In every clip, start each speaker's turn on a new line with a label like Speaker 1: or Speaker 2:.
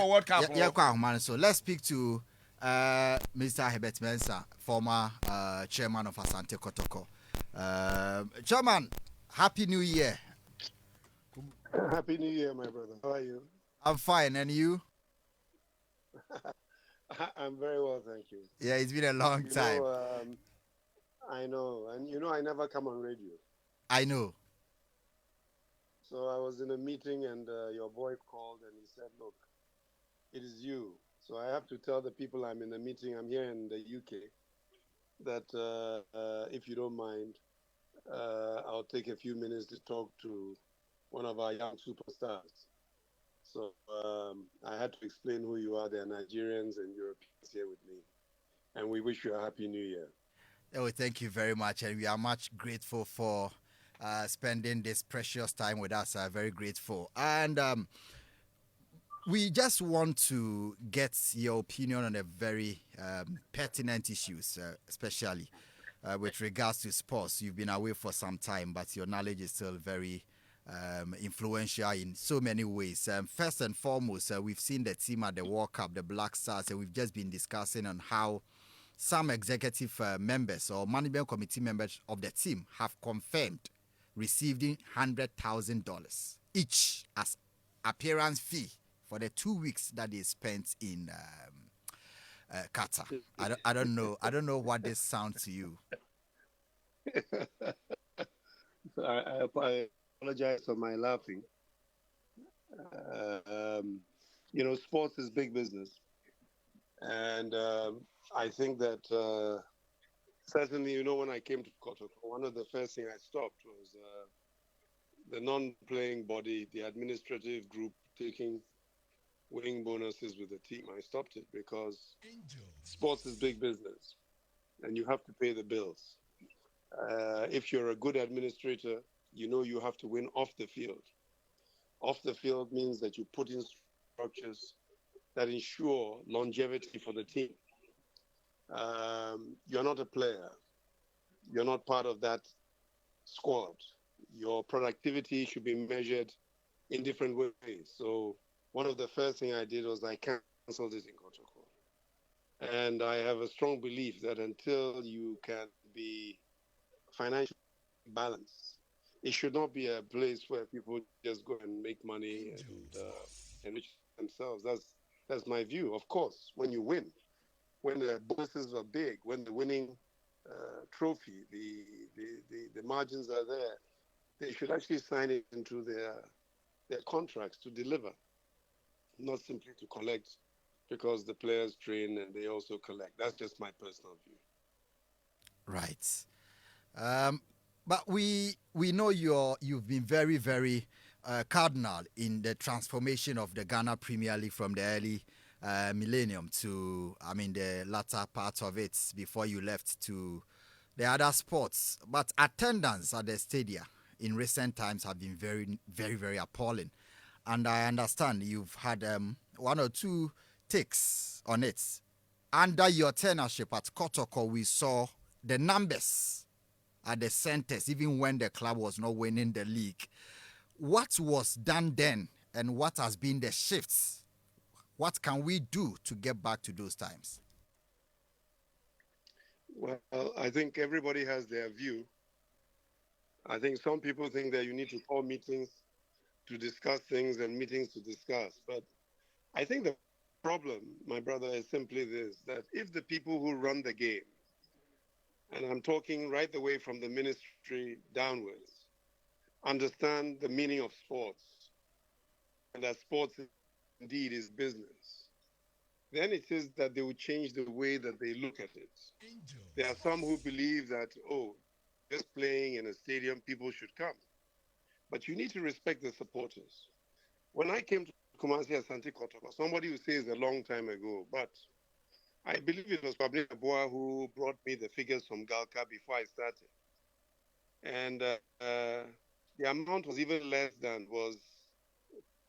Speaker 1: World Cup.
Speaker 2: So let's speak to Mr. Herbert Mensah, former chairman of Asante Kotoko. Chairman, Happy New Year.
Speaker 3: Happy New Year, my brother. How are you?
Speaker 2: I'm fine, and you?
Speaker 3: I'm very well, thank you.
Speaker 2: Yeah, it's been a long time.
Speaker 3: I know, and I never come on radio.
Speaker 2: I know.
Speaker 3: So I was in a meeting, and your boy called, and he said, "Look, it is you." So I have to tell the people I'm in the meeting. I'm here in the UK. That if you don't mind, I'll take a few minutes to talk to one of our young superstars. So I had to explain who you are. They're Nigerians and Europeans here with me. And we wish you a happy new year.
Speaker 2: Oh, thank you very much. And we are much grateful for spending this precious time with us. Very grateful. And we just want to get your opinion on a very pertinent issues, especially with regards to sports. You've been away for some time, but your knowledge is still very influential in so many ways. First and foremost, we've seen the team at the World Cup, the Black Stars, and we've just been discussing on how some executive members or management committee members of the team have confirmed receiving $100,000 each as appearance fee for the 2 weeks that they spent in Qatar. I don't know. I don't know what this sounds to you.
Speaker 3: I apologize for my laughing. Sports is big business. And I think that certainly, when I came to Kotoko, one of the first things I stopped was the non-playing body, the administrative group taking winning bonuses with the team. I stopped it because sports is big business and you have to pay the bills. If you're a good administrator, you have to win off the field. Off the field means that you put in structures that ensure longevity for the team. You're not a player. You're not part of that squad. Your productivity should be measured in different ways. So one of the first things I did was I canceled it in Kotoko. And I have a strong belief that until you can be financially balanced, it should not be a place where people just go and make money and enrich themselves. That's my view. Of course, when you win, when the bonuses are big, when the winning trophy, the margins are there, they should actually sign it into their contracts to deliver, not simply to collect because the players train and they also collect. That's just my personal view.
Speaker 2: Right. But we know you've been very, very cardinal in the transformation of the Ghana Premier League from the early millennium to, the latter part of it before you left to the other sports. But attendance at the stadia in recent times have been very, very, very appalling. And I understand you've had one or two takes on it. Under your tenureship at Kotoko, we saw the numbers at the centers, even when the club was not winning the league. What was done then and what has been the shifts? What can we do to get back to those times?
Speaker 3: Well, I think everybody has their view. I think some people think that you need to call meetings to discuss things and meetings to discuss. But I think the problem, my brother, is simply this, that if the people who run the game, and I'm talking right away from the ministry downwards, understand the meaning of sports, and that sports indeed is business, then it is that they will change the way that they look at it. There are some who believe that, just playing in a stadium, people should come. But you need to respect the supporters. When I came to Kumasi Asante Kotoko, somebody who says a long time ago, but I believe it was Pablo Boa who brought me the figures from Galka before I started. And the amount was even less than was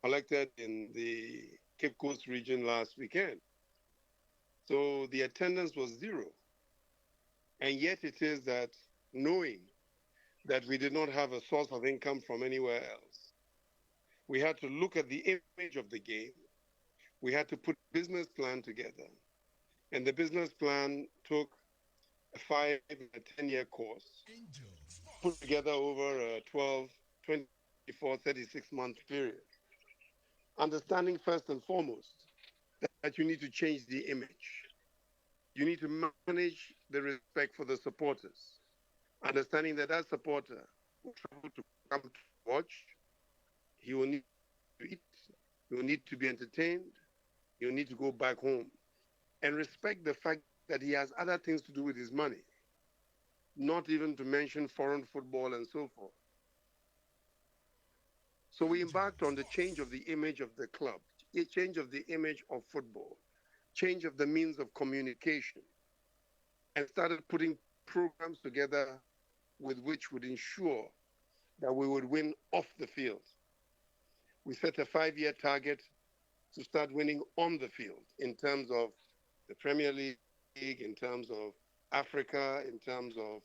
Speaker 3: collected in the Cape Coast region last weekend. So the attendance was zero. And yet it is that knowing that we did not have a source of income from anywhere else, we had to look at the image of the game. We had to put a business plan together. And the business plan took a 5 and a 10 year course, put together over a 12, 24, 36-month period. Understanding first and foremost that you need to change the image. You need to manage the respect for the supporters. Understanding that that supporter will travel to come to watch, he will need to eat, he will need to be entertained, he will need to go back home. And respect the fact that he has other things to do with his money, not even to mention foreign football and so forth. So we embarked on the change of the image of the club, a change of the image of football, change of the means of communication, and started putting programs together with which would ensure that we would win off the field. We set a 5 year target to start winning on the field in terms of the Premier League, in terms of Africa, in terms of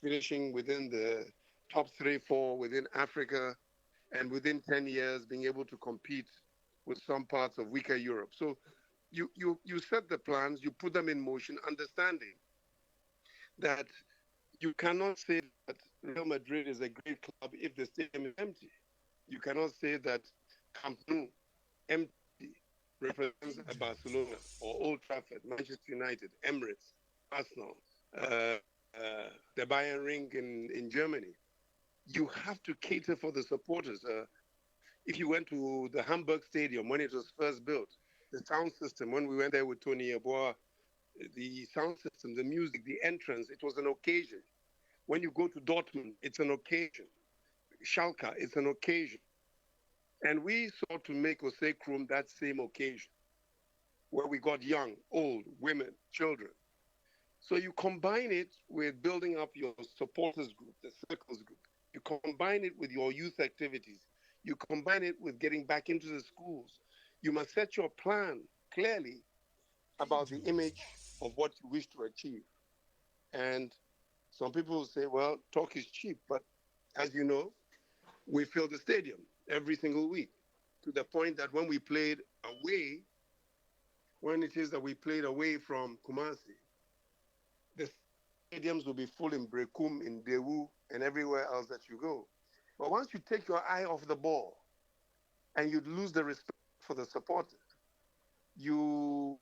Speaker 3: finishing within the top 3, 4 within Africa, and within 10 years being able to compete with some parts of weaker Europe. So you set the plans, you put them in motion, understanding that you cannot say that Real Madrid is a great club if the stadium is empty. You cannot say that Camp Nou, empty, represents a Barcelona or Old Trafford, Manchester United, Emirates, Arsenal, the Bayern Ring in Germany. You have to cater for the supporters. If you went to the Hamburg Stadium when it was first built, the sound system, when we went there with Tony Yeboah, the sound system, the music, the entrance, it was an occasion. When you go to Dortmund, it's an occasion. Schalke, it's an occasion. And we sought to make Osei Krum that same occasion, where we got young, old, women, children. So you combine it with building up your supporters group, the circles group. You combine it with your youth activities. You combine it with getting back into the schools. You must set your plan clearly about the image of what you wish to achieve. And some people will say, well, talk is cheap. But as you know, we fill the stadium every single week to the point that when we played away, when it is that we played away from Kumasi, the stadiums will be full in Brekum, in Dewu, and everywhere else that you go. But once you take your eye off the ball and you lose the respect for the supporters, you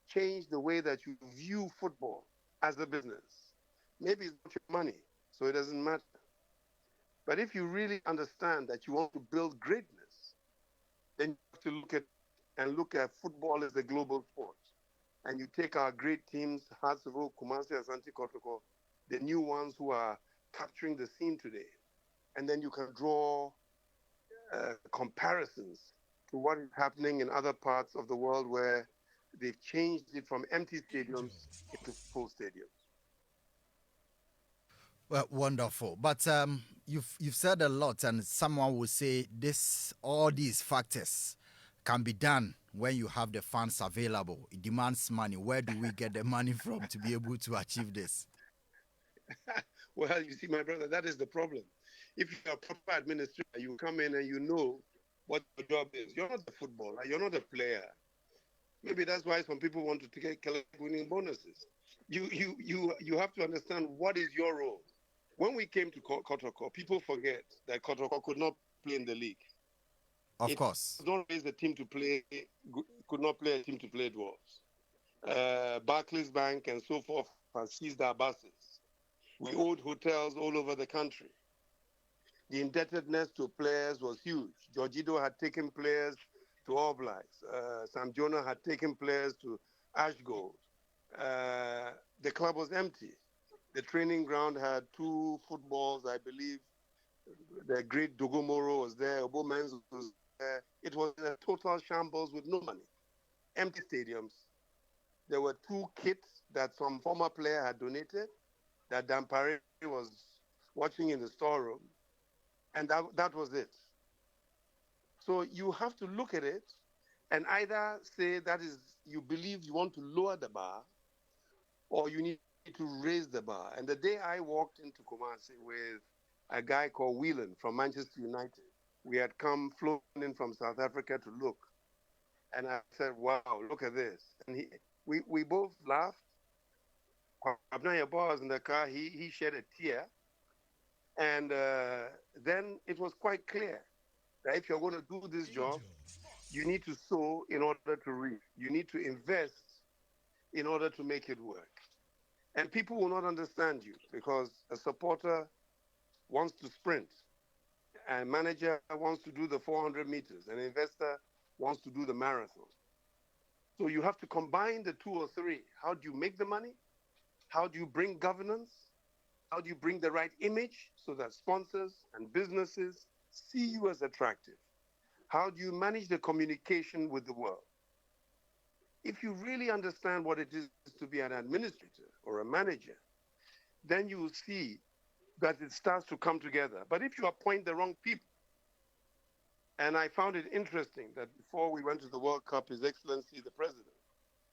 Speaker 3: change the way that you view football as a business. Maybe it's not your money, so it doesn't matter. But if you really understand that you want to build greatness, then you have to look at and look at football as a global sport. And you take our great teams, Hatsuru, Kumasi, Asante Kotoko, the new ones who are capturing the scene today. And then you can draw comparisons to what is happening in other parts of the world where they've changed it from empty stadiums into full stadiums.
Speaker 2: Well, wonderful. But you've said a lot, and someone will say this all these factors can be done when you have the funds available. It demands money. Where do we get the money from to be able to achieve this?
Speaker 3: Well, you see, my brother, that is the problem. If you're a proper administrator, you come in and you know what your job is. You're not a footballer, you're not a player. Maybe that's why some people want to collect winning bonuses. You have to understand what is your role. When we came to Kotoko, people forget that Kotoko could not play in the league.
Speaker 2: Of
Speaker 3: It
Speaker 2: course.
Speaker 3: was not raised a team to play, could not play a team to play dwarfs. Barclays Bank and so forth has seized our buses. We owed hotels all over the country. The indebtedness to players was huge. Jorginho had taken players to All Blacks. Sam Jonah had taken players to Ashgold. The club was empty. The training ground had 2 footballs, I believe. The great Dogomoro was there. Obo Menz was there. It was a total shambles with no money. Empty stadiums. There were 2 kits that some former player had donated that Dampare was watching in the storeroom. And that was it. So you have to look at it and either say that is, you believe you want to lower the bar or you need to raise the bar. And the day I walked into Kumasi with a guy called Whelan from Manchester United, we had come flown in from South Africa to look. And I said, wow, look at this. And we both laughed. Abnaya was in the car. He shed a tear. And then it was quite clear that if you're going to do this job, you need to sow in order to reap. You need to invest in order to make it work. And people will not understand you because a supporter wants to sprint, a manager wants to do the 400 meters, an investor wants to do the marathon. So you have to combine the two or three. How do you make the money? How do you bring governance? How do you bring the right image so that sponsors and businesses see you as attractive? How do you manage the communication with the world? If you really understand what it is to be an administrator or a manager, then you will see that it starts to come together. But if you appoint the wrong people, and I found it interesting that before we went to the World Cup, His Excellency the President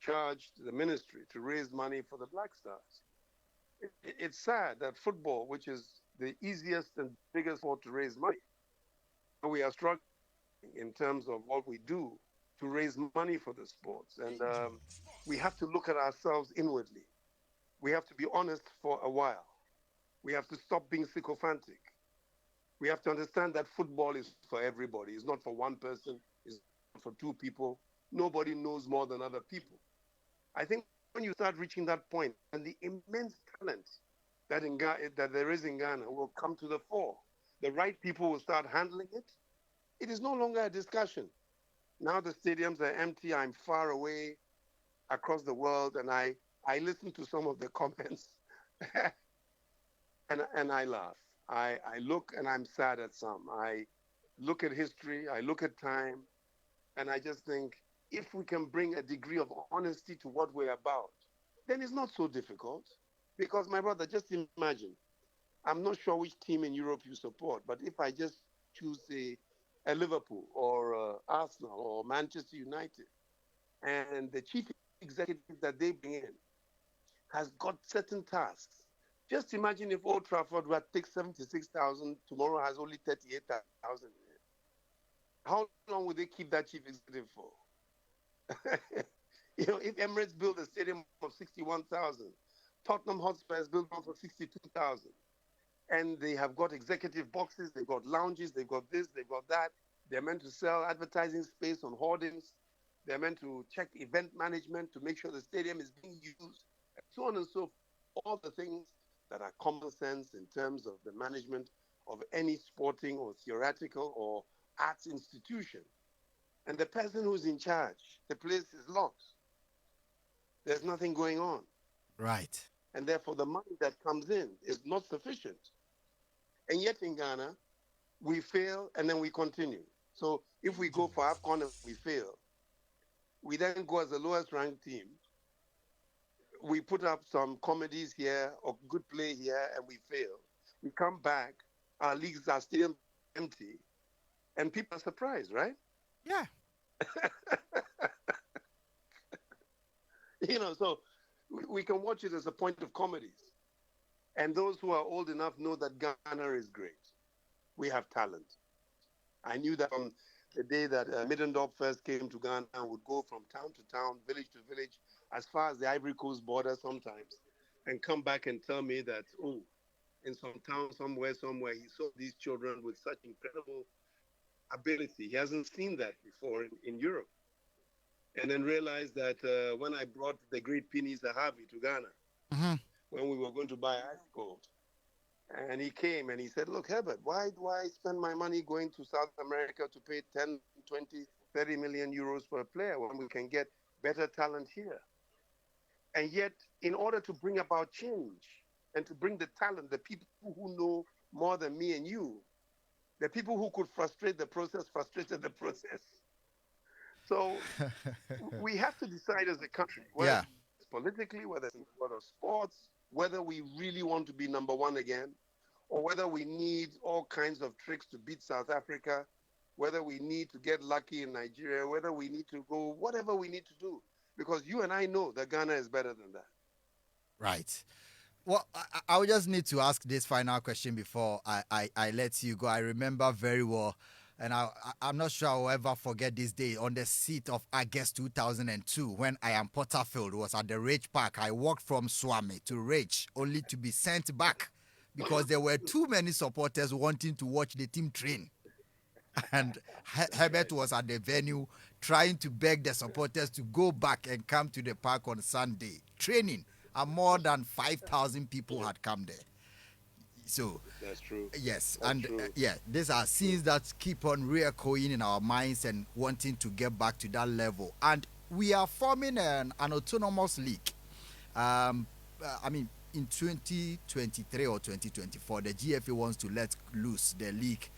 Speaker 3: charged the ministry to raise money for the Black Stars. It's sad that football, which is the easiest and biggest sport to raise money, we are struggling in terms of what we do to raise money for the sports. And we have to look at ourselves inwardly. We have to be honest for a while. We have to stop being sycophantic. We have to understand that football is for everybody. It's not for one person. It's not for two people. Nobody knows more than other people. I think when you start reaching that point, and the immense talent that there is in Ghana will come to the fore, the right people will start handling it. It is no longer a discussion. Now the stadiums are empty. I'm far away across the world, and I listen to some of the comments, and I laugh. I look and I'm sad at some. I look at history, I look at time, and I just think if we can bring a degree of honesty to what we're about, then it's not so difficult. Because, my brother, just imagine, I'm not sure which team in Europe you support, but if I just choose a Liverpool or Arsenal or Manchester United, and the chief executive that they bring in has got certain tasks. Just imagine if Old Trafford were take 76,000, tomorrow has only 38,000. How long would they keep that chief executive for? If Emirates build a stadium of 61,000, Tottenham Hotspur has built one for 62,000, and they have got executive boxes, they've got lounges, they've got this, they've got that. They're meant to sell advertising space on hoardings. They're meant to check event management to make sure the stadium is being used, and so on and so forth. All the things that are common sense in terms of the management of any sporting or theoretical or arts institution. And the person who's in charge, the place is locked. There's nothing going on.
Speaker 2: Right.
Speaker 3: And therefore, the money that comes in is not sufficient. And yet in Ghana, we fail and then we continue. So if we go for AFCON and we fail, we then go as the lowest ranked team. We put up some comedies here or good play here and we fail. We come back, our leagues are still empty, and people are surprised, right?
Speaker 2: Yeah.
Speaker 3: So we can watch it as a point of comedies. And those who are old enough know that Ghana is great. We have talent. I knew that from the day that Middendorp first came to Ghana and would go from town to town, village to village, as far as the Ivory Coast border sometimes, and come back and tell me that, in some town somewhere, he saw these children with such incredible ability. He hasn't seen that before in Europe. And then realized that when I brought the great Pini Zahavi to Ghana,
Speaker 2: Mm-hmm.
Speaker 3: when we were going to buy ice gold, and he came and he said, look, Herbert, why do I spend my money going to South America to pay 10, 20, 30 million euros for a player when we can get better talent here? And yet, in order to bring about change and to bring the talent, the people who know more than me and you, the people who could frustrate the process, frustrated the process. So we have to decide as a country, whether
Speaker 2: Yeah.
Speaker 3: it's politically, whether it's in the world of sports, whether we really want to be number one again, or whether we need all kinds of tricks to beat South Africa, whether we need to get lucky in Nigeria, whether we need to go, whatever we need to do. Because you and I know that Ghana is better than that.
Speaker 2: Right. Well, I will just need to ask this final question before I let you go. I remember very well And I'm not sure I'll ever forget this day on the seat of August 2002 when I am Porterfield was at the Rage Park. I walked from Swami to Rage only to be sent back because there were too many supporters wanting to watch the team train. And Herbert was at the venue trying to beg the supporters to go back and come to the park on Sunday training. And more than 5,000 people had come there. So
Speaker 3: That's true.
Speaker 2: yes,
Speaker 3: That's
Speaker 2: and
Speaker 3: true.
Speaker 2: yeah, these are scenes that keep on reechoing in our minds and wanting to get back to that level. And we are forming an autonomous league. I mean, in 2023 or 2024, the GFA wants to let loose the league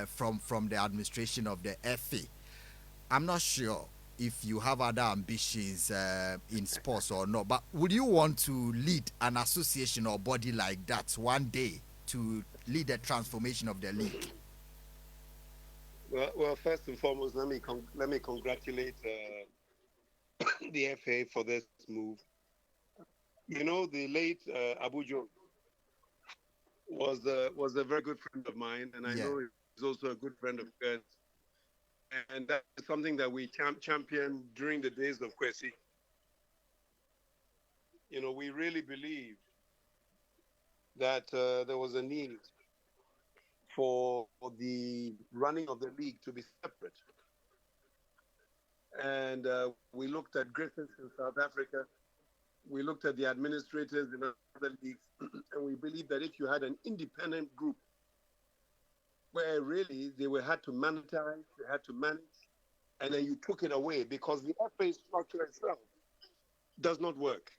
Speaker 2: from the administration of the FA. I'm not sure if you have other ambitions in sports or not, but would you want to lead an association or body like that one day to lead the transformation of the league?
Speaker 3: Well, first and foremost, let me congratulate the FA for this move. You know, the late Abu Jo was a very good friend of mine, and I
Speaker 2: Yeah.
Speaker 3: know he's also a good friend of yours. And that is something that we championed during the days of Kwesi. You know, we really believed that there was a need for the running of the league to be separate. And we looked at Griffiths in South Africa. We looked at the administrators in other leagues. And we believed that if you had an independent group where really they were had to monetize, they had to manage, and then you took it away because the FA structure itself does not work.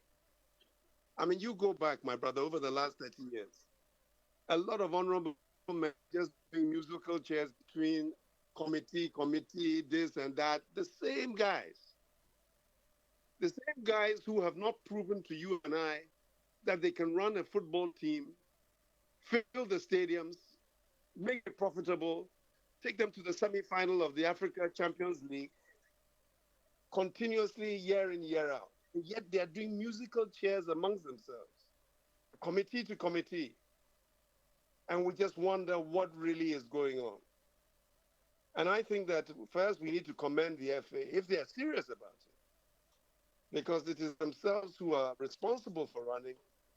Speaker 3: I mean, you go back, my brother, over the last 30 years, a lot of honorable men just doing musical chairs between committee, this and that. The same guys who have not proven to you and I that they can run a football team, fill the stadiums, make it profitable, take them to the semi-final of the Africa Champions League continuously year in, year out. And yet they are doing musical chairs amongst themselves, committee to committee. And we just wonder what really is going on. And I think that first we need to commend the FA if they are serious about it, because it is themselves who are responsible for running,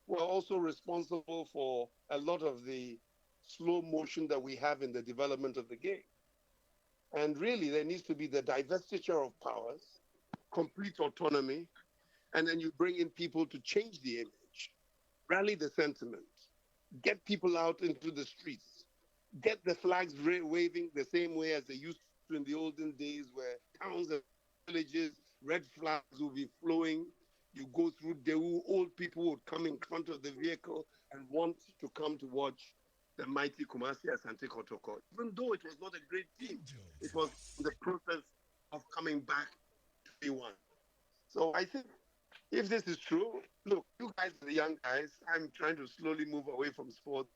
Speaker 3: who are also responsible for a lot of the slow motion that we have in the development of the game. And really, there needs to be the divestiture of powers, complete autonomy, and then you bring in people to change the image, rally the sentiment, get people out into the streets, get the flags waving the same way as they used to in the olden days, where towns and villages, red flags will be flowing. You go through Daewoo, old people would come in front of the vehicle and want to come to watch the mighty Kumasi Asante Kotoko. Even though it was not a great team, it was in the process of coming back to be one. So I think if this is true, look, you guys are the young guys. I'm trying to slowly move away from sport.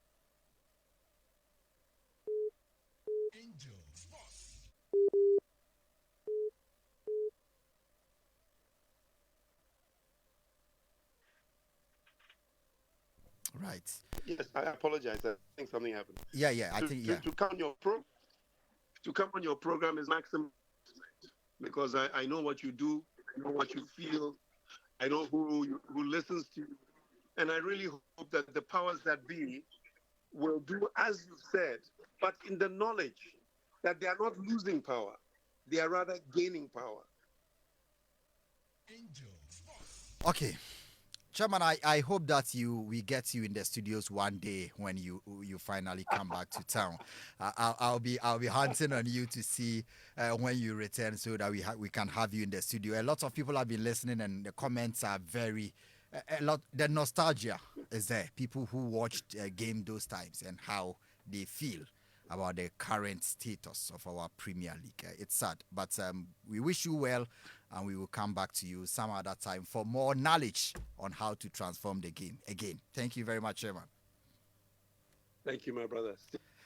Speaker 2: Right.
Speaker 3: Yes, I apologize. I think something happened.
Speaker 2: Yeah, yeah. I think yeah.
Speaker 3: To come on your to come on your program is maximum because I know what you do, I know what you feel, I know who listens to you, and I really hope that the powers that be will do as you said, but in the knowledge that they are not losing power, they are rather gaining power.
Speaker 2: Okay. Chairman, I hope that we get you in the studios one day when you finally come back to town. I'll be hunting on you to see when you return so that we can have you in the studio. A lot of people have been listening and the comments are very a lot. The nostalgia is there. People who watched a game those times and how they feel about the current status of our Premier League. It's sad, but we wish you well, and we will come back to you some other time for more knowledge on how to transform the game again. Thank you very much, Chairman.
Speaker 3: Thank you, my brother.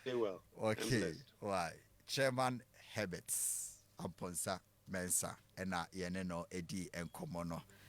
Speaker 3: Stay well.
Speaker 2: Okay, why? Chairman Herbert Mensah, and Yeneno Edi and Komono.